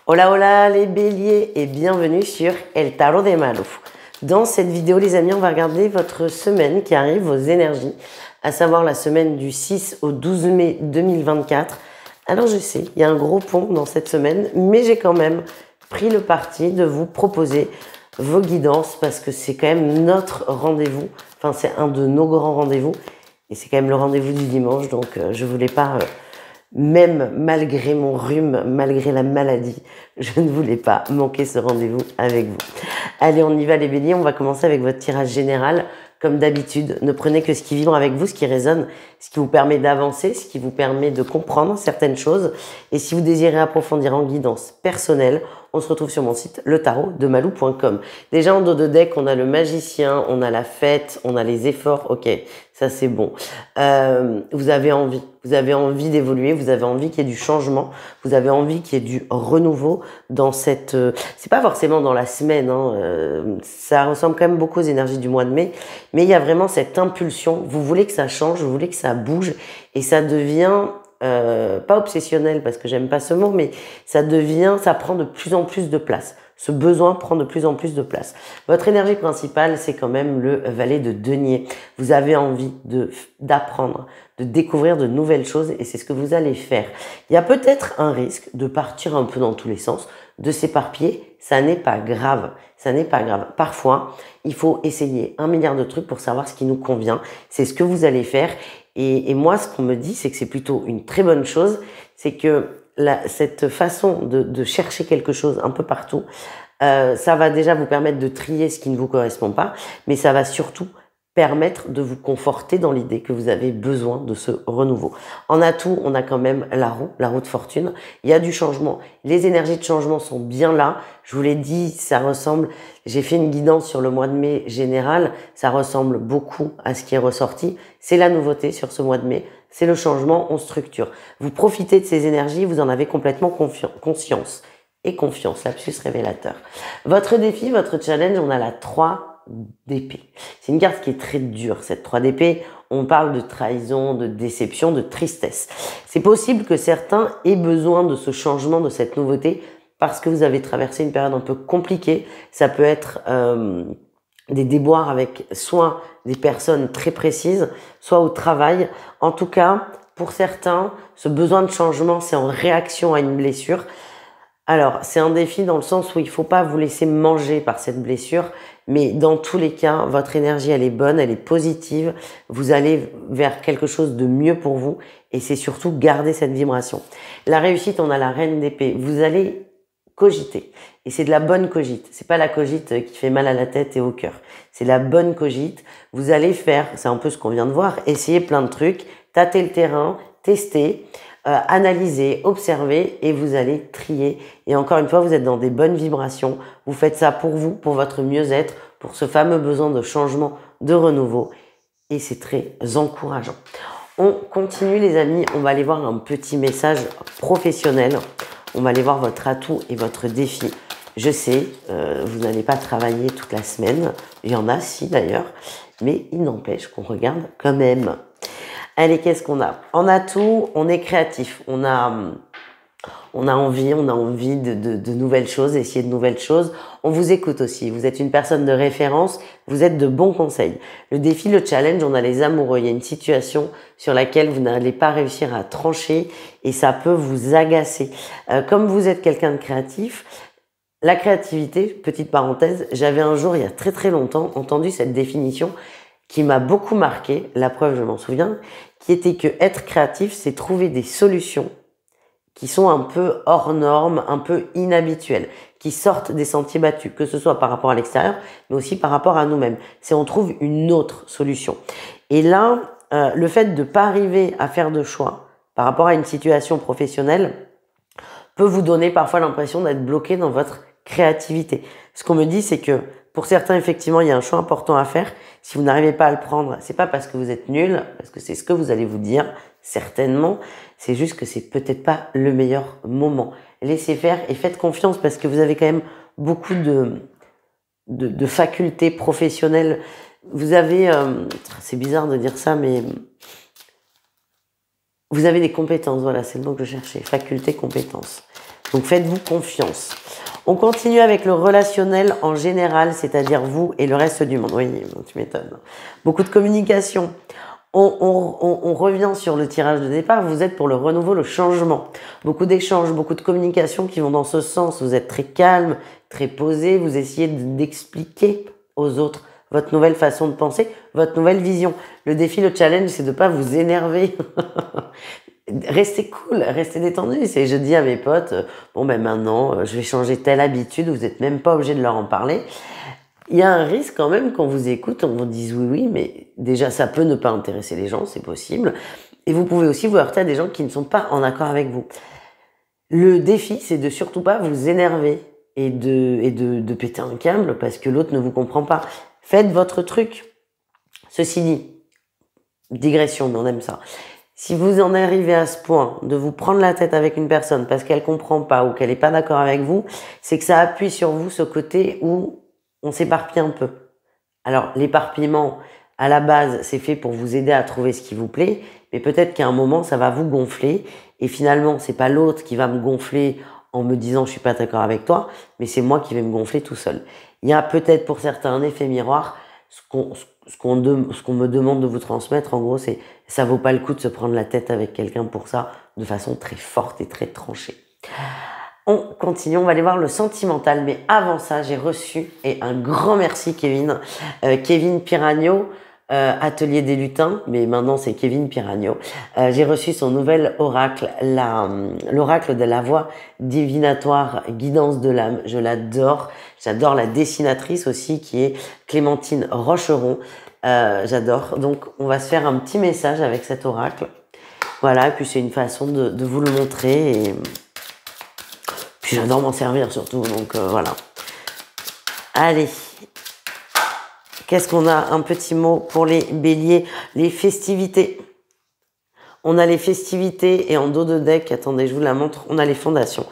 Hola hola les béliers et bienvenue sur El Tarot de Malu. Dans cette vidéo les amis, on va regarder votre semaine qui arrive, vos énergies, à savoir la semaine du 6 au 12 mai 2024. Alors je sais, il y a un gros pont dans cette semaine, mais j'ai quand même pris le parti de vous proposer vos guidances parce que c'est quand même notre rendez-vous, enfin c'est un de nos grands rendez-vous et c'est quand même le rendez-vous du dimanche, donc je voulais pas... Même malgré mon rhume, malgré la maladie, je ne voulais pas manquer ce rendez-vous avec vous. Allez, on y va les béliers, on va commencer avec votre tirage général. Comme d'habitude, ne prenez que ce qui vibre avec vous, ce qui résonne, ce qui vous permet d'avancer, ce qui vous permet de comprendre certaines choses. Et si vous désirez approfondir en guidance personnelle, on se retrouve sur mon site letarotdemalou.com. Déjà en dos de deck, on a le magicien, on a la fête, on a les efforts. Ok, ça c'est bon. Vous avez envie d'évoluer, vous avez envie qu'il y ait du changement, vous avez envie qu'il y ait du renouveau dans cette... c'est pas forcément dans la semaine, hein, ça ressemble quand même beaucoup aux énergies du mois de mai, mais il y a vraiment cette impulsion, vous voulez que ça change, vous voulez que ça bouge, et ça devient... pas obsessionnel parce que j'aime pas ce mot, mais ça prend de plus en plus de place. Ce besoin prend de plus en plus de place. Votre énergie principale, c'est quand même le valet de denier. Vous avez envie d'apprendre, de découvrir de nouvelles choses et c'est ce que vous allez faire. Il y a peut-être un risque de partir un peu dans tous les sens, de s'éparpiller. Ça n'est pas grave. Ça n'est pas grave. Parfois, il faut essayer 1 milliard de trucs pour savoir ce qui nous convient. C'est ce que vous allez faire. Et moi, ce qu'on me dit, c'est que c'est plutôt une très bonne chose. C'est que cette façon de chercher quelque chose un peu partout, ça va déjà vous permettre de trier ce qui ne vous correspond pas, mais ça va surtout permettre de vous conforter dans l'idée que vous avez besoin de ce renouveau. En atout, on a quand même la roue de fortune. Il y a du changement. Les énergies de changement sont bien là. Je vous l'ai dit, ça ressemble... J'ai fait une guidance sur le mois de mai général. Ça ressemble beaucoup à ce qui est ressorti. C'est la nouveauté sur ce mois de mai. C'est le changement, on structure. Vous profitez de ces énergies, vous en avez complètement conscience. Et confiance, lapsus révélateur. Votre défi, votre challenge, on a la 3 d'épée. C'est une carte qui est très dure, cette 3 d'épée. On parle de trahison, de déception, de tristesse. C'est possible que certains aient besoin de ce changement, de cette nouveauté, parce que vous avez traversé une période un peu compliquée. Ça peut être des déboires avec soit des personnes très précises, soit au travail. En tout cas, pour certains, ce besoin de changement, c'est en réaction à une blessure. Alors, c'est un défi dans le sens où il faut pas vous laisser manger par cette blessure, mais dans tous les cas, votre énergie, elle est bonne, elle est positive, vous allez vers quelque chose de mieux pour vous, et c'est surtout garder cette vibration. La réussite, on a la reine d'épée, vous allez cogiter, et c'est de la bonne cogite, c'est pas la cogite qui fait mal à la tête et au cœur, c'est la bonne cogite, vous allez faire, c'est un peu ce qu'on vient de voir, essayer plein de trucs, tâter le terrain, tester, analyser, observer et vous allez trier. Et encore une fois, vous êtes dans des bonnes vibrations. Vous faites ça pour vous, pour votre mieux-être, pour ce fameux besoin de changement, de renouveau. Et c'est très encourageant. On continue les amis. On va aller voir un petit message professionnel. On va aller voir votre atout et votre défi. Je sais, vous n'allez pas travailler toute la semaine. Il y en a, si d'ailleurs. Mais il n'empêche qu'on regarde quand même. Allez, qu'est-ce qu'on a? En atout, on est créatif, on a envie de nouvelles choses, essayer de nouvelles choses. On vous écoute aussi, vous êtes une personne de référence, vous êtes de bons conseils. Le défi, le challenge, on a les amoureux. Il y a une situation sur laquelle vous n'allez pas réussir à trancher et ça peut vous agacer. Comme vous êtes quelqu'un de créatif, la créativité, petite parenthèse, j'avais un jour, il y a très très longtemps, entendu cette définition qui m'a beaucoup marqué, la preuve je m'en souviens, qui était que être créatif, c'est trouver des solutions qui sont un peu hors normes, un peu inhabituelles, qui sortent des sentiers battus, que ce soit par rapport à l'extérieur, mais aussi par rapport à nous-mêmes. C'est on trouve une autre solution. Et là, le fait de ne pas arriver à faire de choix par rapport à une situation professionnelle peut vous donner parfois l'impression d'être bloqué dans votre créativité. Ce qu'on me dit, c'est que pour certains, effectivement, il y a un choix important à faire. Si vous n'arrivez pas à le prendre, c'est pas parce que vous êtes nul, parce que c'est ce que vous allez vous dire, certainement. C'est juste que c'est peut-être pas le meilleur moment. Laissez faire et faites confiance parce que vous avez quand même beaucoup de facultés professionnelles. Vous avez, c'est bizarre de dire ça, mais vous avez des compétences. Voilà, c'est le mot que je cherchais. Facultés, compétences. Donc faites-vous confiance. On continue avec le relationnel en général, c'est-à-dire vous et le reste du monde. Oui, tu m'étonnes. Beaucoup de communication. On revient sur le tirage de départ. Vous êtes pour le renouveau, le changement. Beaucoup d'échanges, beaucoup de communication qui vont dans ce sens. Vous êtes très calme, très posé. Vous essayez d'expliquer aux autres votre nouvelle façon de penser, votre nouvelle vision. Le défi, le challenge, c'est de pas vous énerver. Restez cool, restez détendu. Je dis à mes potes, bon ben maintenant, je vais changer telle habitude, vous n'êtes même pas obligé de leur en parler. Il y a un risque quand même qu'on vous écoute, on vous dise oui, mais déjà ça peut ne pas intéresser les gens, c'est possible. Et vous pouvez aussi vous heurter à des gens qui ne sont pas en accord avec vous. Le défi, c'est de surtout pas vous énerver et de péter un câble parce que l'autre ne vous comprend pas. Faites votre truc. Ceci dit, digression, mais on aime ça. Si vous en arrivez à ce point de vous prendre la tête avec une personne parce qu'elle comprend pas ou qu'elle n'est pas d'accord avec vous, c'est que ça appuie sur vous ce côté où on s'éparpille un peu. Alors, l'éparpillement, à la base, c'est fait pour vous aider à trouver ce qui vous plaît, mais peut-être qu'à un moment, ça va vous gonfler et finalement, c'est pas l'autre qui va me gonfler en me disant je suis pas d'accord avec toi, mais c'est moi qui vais me gonfler tout seul. Il y a peut-être pour certains un effet miroir. Ce qu'on me demande de vous transmettre, en gros, c'est ça vaut pas le coup de se prendre la tête avec quelqu'un pour ça, de façon très forte et très tranchée. On continue, on va aller voir le sentimental, mais avant ça, j'ai reçu, et un grand merci Kevin, Kevin Piragno, Atelier des Lutins, mais maintenant c'est Kevin Piragno. J'ai reçu son nouvel oracle, l'oracle de la voix divinatoire, guidance de l'âme. Je l'adore. J'adore la dessinatrice aussi qui est Clémentine Rocheron. J'adore. Donc on va se faire un petit message avec cet oracle. Voilà, et puis c'est une façon de vous le montrer. Et puis j'adore m'en servir surtout. Donc voilà. Allez. Qu'est-ce qu'on a? Un petit mot pour les béliers. Les festivités. On a les festivités et en dos de deck, attendez, je vous la montre, on a les fondations.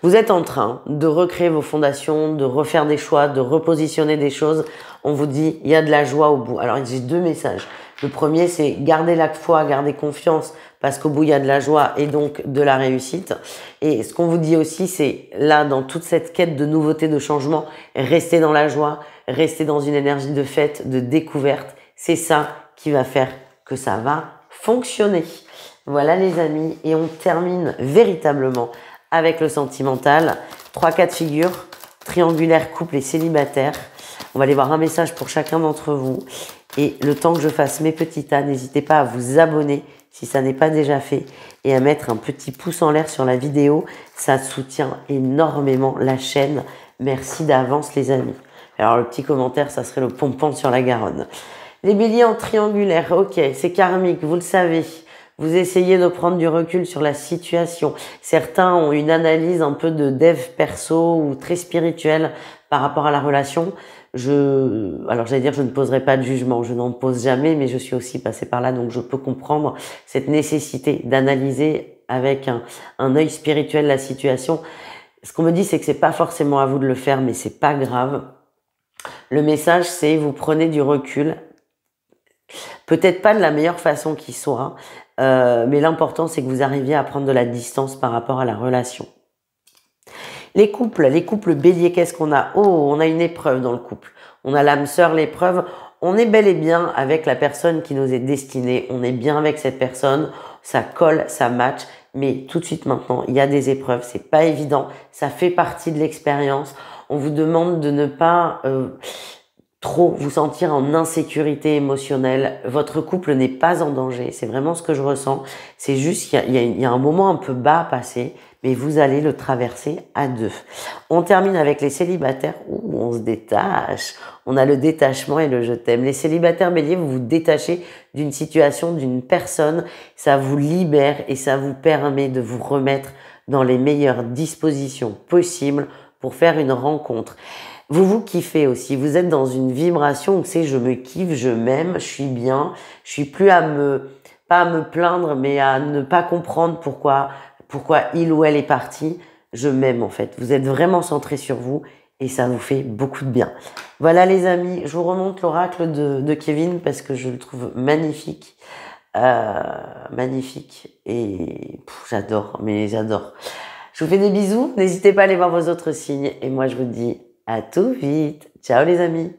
Vous êtes en train de recréer vos fondations, de refaire des choix, de repositionner des choses. On vous dit, il y a de la joie au bout. Alors, j'ai deux messages. Le premier, c'est garder la foi, garder confiance, parce qu'au bout, il y a de la joie et donc de la réussite. Et ce qu'on vous dit aussi, c'est là, dans toute cette quête de nouveauté, de changement, restez dans la joie, restez dans une énergie de fête, de découverte. C'est ça qui va faire que ça va fonctionner. Voilà les amis, et on termine véritablement avec le sentimental. 3 cas de figure, triangulaire, couple et célibataire. On va aller voir un message pour chacun d'entre vous. Et le temps que je fasse mes petits tas, n'hésitez pas à vous abonner si ça n'est pas déjà fait et à mettre un petit pouce en l'air sur la vidéo. Ça soutient énormément la chaîne. Merci d'avance les amis. Alors le petit commentaire, ça serait le pompon sur la Garonne. Les béliers en triangulaire, ok, c'est karmique, vous le savez. Vous essayez de prendre du recul sur la situation. Certains ont une analyse un peu de dev perso ou très spirituelle par rapport à la relation. Alors j'allais dire, je ne poserai pas de jugement, je n'en pose jamais, mais je suis aussi passée par là, donc je peux comprendre cette nécessité d'analyser avec un œil spirituel la situation. Ce qu'on me dit, c'est que c'est pas forcément à vous de le faire, mais c'est pas grave. Le message, c'est vous prenez du recul. Peut-être pas de la meilleure façon qui soit, mais l'important c'est que vous arriviez à prendre de la distance par rapport à la relation. Les couples béliers, qu'est-ce qu'on a? Oh, on a une épreuve dans le couple. On a l'âme sœur, l'épreuve. On est bel et bien avec la personne qui nous est destinée. On est bien avec cette personne. Ça colle, ça match. Mais tout de suite maintenant, il y a des épreuves. C'est pas évident. Ça fait partie de l'expérience. On vous demande de ne pas trop vous sentir en insécurité émotionnelle. Votre couple n'est pas en danger. C'est vraiment ce que je ressens. C'est juste qu'il y a un moment un peu bas à passer, mais vous allez le traverser à deux. On termine avec les célibataires où on se détache. On a le détachement et le je t'aime. Les célibataires béliers, vous vous détachez d'une situation, d'une personne. Ça vous libère et ça vous permet de vous remettre dans les meilleures dispositions possibles pour faire une rencontre. Vous kiffez aussi, vous êtes dans une vibration où c'est je me kiffe, je m'aime, je suis bien, je suis plus pas à me plaindre, mais à ne pas comprendre pourquoi il ou elle est parti. Je m'aime en fait. Vous êtes vraiment centré sur vous et ça vous fait beaucoup de bien. Voilà les amis, je vous remonte l'oracle de Kevin parce que je le trouve magnifique. magnifique. Et j'adore, mais j'adore. Je vous fais des bisous. N'hésitez pas à aller voir vos autres signes. Et moi, je vous dis à tout vite. Ciao les amis.